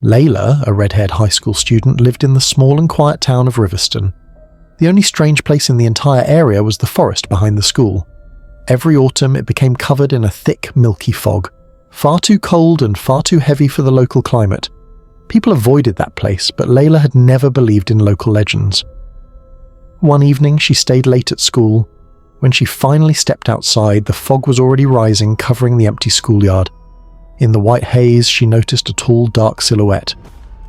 Leila, a red-haired high school student, lived in the small and quiet town of Riverston. The only strange place in the entire area was the forest behind the school. Every autumn it became covered in a thick, milky fog, far too cold and far too heavy for the local climate. People avoided that place, but Leila had never believed in local legends. One evening she stayed late at school. When she finally stepped outside, the fog was already rising, covering the empty schoolyard. In the white haze, she noticed a tall, dark silhouette.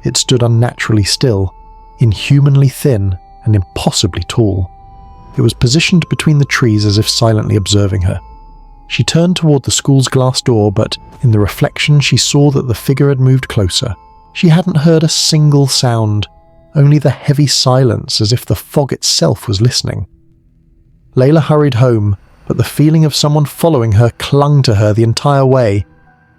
It stood unnaturally still, inhumanly thin, and impossibly tall. It was positioned between the trees as if silently observing her. She turned toward the school's glass door, but in the reflection she saw that the figure had moved closer. She hadn't heard a single sound, only the heavy silence as if the fog itself was listening. Leila hurried home, but the feeling of someone following her clung to her the entire way.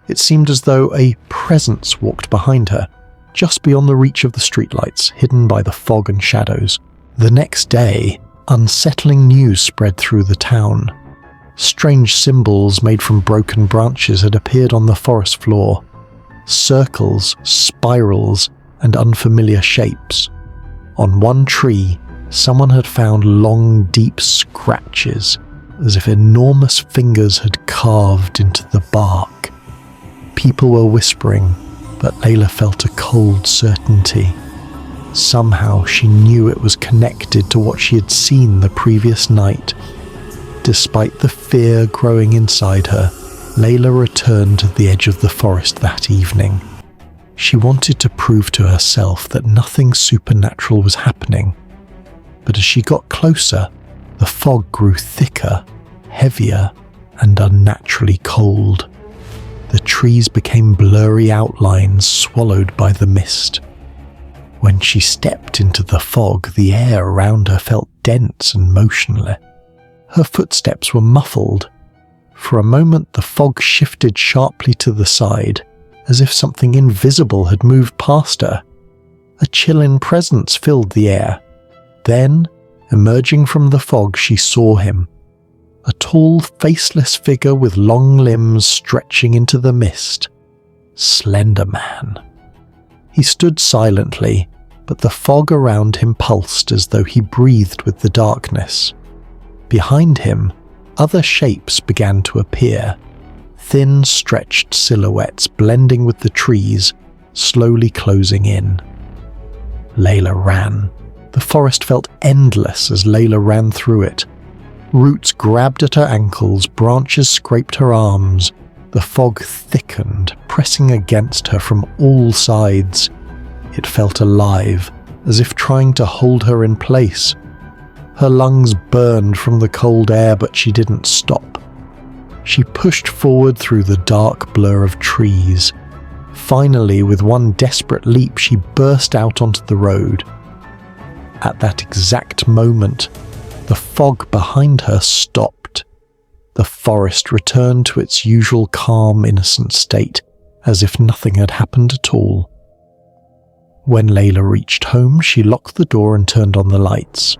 It seemed as though a presence walked behind her, just beyond the reach of the streetlights, hidden by the fog and shadows. The next day, unsettling news spread through the town. Strange symbols made from broken branches had appeared on the forest floor. Circles, spirals, and unfamiliar shapes. On one tree, someone had found long, deep scratches, as if enormous fingers had carved into the bark. People were whispering, but Leila felt a cold certainty. Somehow she knew it was connected to what she had seen the previous night. Despite the fear growing inside her, Leila returned to the edge of the forest that evening. She wanted to prove to herself that nothing supernatural was happening. But as she got closer, the fog grew thicker, heavier, and unnaturally cold. The trees became blurry outlines swallowed by the mist. When she stepped into the fog, the air around her felt dense and motionless. Her footsteps were muffled. For a moment, the fog shifted sharply to the side, as if something invisible had moved past her. A chilling presence filled the air. Then, emerging from the fog, she saw him. A tall, faceless figure with long limbs stretching into the mist. Slender Man. He stood silently, but the fog around him pulsed as though he breathed with the darkness. Behind him, other shapes began to appear. Thin, stretched silhouettes blending with the trees, slowly closing in. Leila ran. The forest felt endless as Leila ran through it. Roots grabbed at her ankles, branches scraped her arms. The fog thickened, pressing against her from all sides. It felt alive, as if trying to hold her in place. Her lungs burned from the cold air, but she didn't stop. She pushed forward through the dark blur of trees. Finally, with one desperate leap, she burst out onto the road. At that exact moment, the fog behind her stopped. The forest returned to its usual calm, innocent state, as if nothing had happened at all. When Leila reached home, she locked the door and turned on the lights.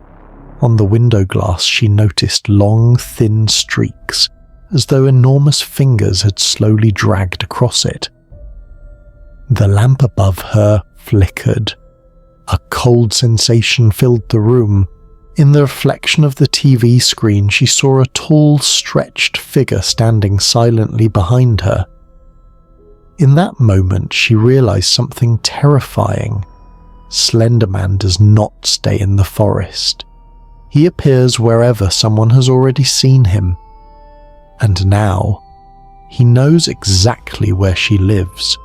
On the window glass, she noticed long, thin streaks, as though enormous fingers had slowly dragged across it. The lamp above her flickered. A cold sensation filled the room. In the reflection of the TV screen, she saw a tall, stretched figure standing silently behind her. In that moment, she realized something terrifying. Slender Man does not stay in the forest. He appears wherever someone has already seen him. And now, he knows exactly where she lives.